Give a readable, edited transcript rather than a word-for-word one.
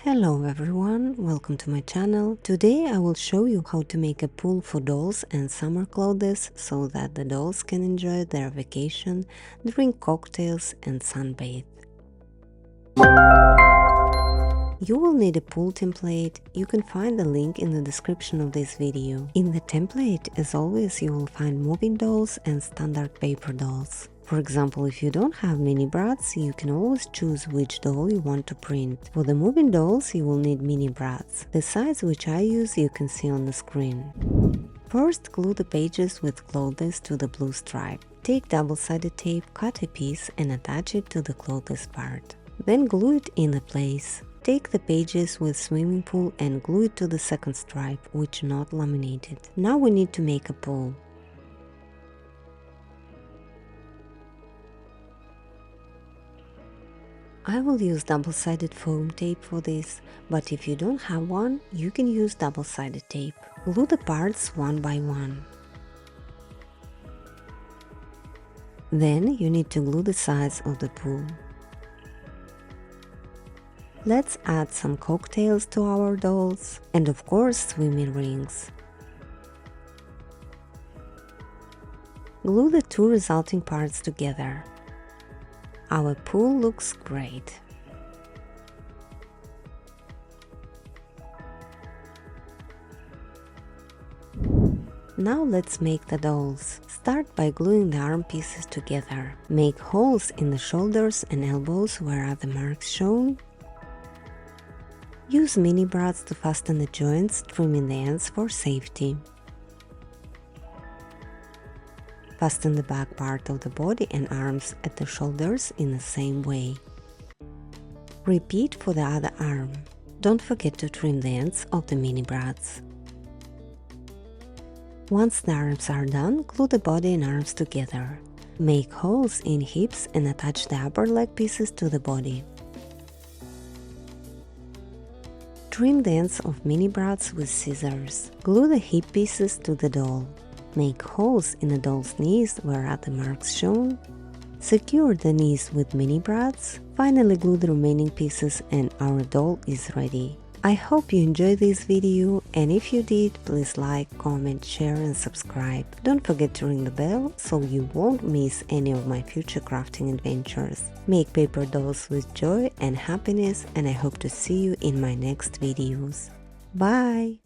Hello everyone, welcome to my channel. Today I will show you how to make a pool for dolls and summer clothes so that the dolls can enjoy their vacation, drink cocktails and sunbathe. You will need a pool template. You can find the link in the description of this video. In the template, as always, you will find moving dolls and standard paper dolls. For example, if you don't have mini brats, you can always choose which doll you want to print. For the moving dolls, you will need mini brats. The size which I use you can see on the screen. First, glue the pages with clothes to the blue stripe. Take double-sided tape, cut a piece and attach it to the clothes part. Then glue it in place. Take the pages with swimming pool and glue it to the second stripe, which not laminated. Now we need to make a pool. I will use double-sided foam tape for this, but if you don't have one, you can use double-sided tape. Glue the parts one by one. Then you need to glue the sides of the pool. Let's add some cocktails to our dolls and of course swimming rings. Glue the two resulting parts together. Our pool looks great. Now let's make the dolls. Start by gluing the arm pieces together. Make holes in the shoulders and elbows where are the marks shown. Use mini brats to fasten the joints, trimming the ends for safety. Fasten the back part of the body and arms at the shoulders in the same way. Repeat for the other arm. Don't forget to trim the ends of the mini brats. Once the arms are done, glue the body and arms together. Make holes in hips and attach the upper leg pieces to the body. Trim the ends of mini brats with scissors. Glue the hip pieces to the doll. Make holes in the doll's knees where are the marks shown. Secure the knees with mini brats. Finally glue the remaining pieces and our doll is ready. I hope you enjoyed this video, and if you did, please like, comment, share and subscribe. Don't forget to ring the bell so you won't miss any of my future crafting adventures. Make paper dolls with joy and happiness, and I hope to see you in my next videos. Bye!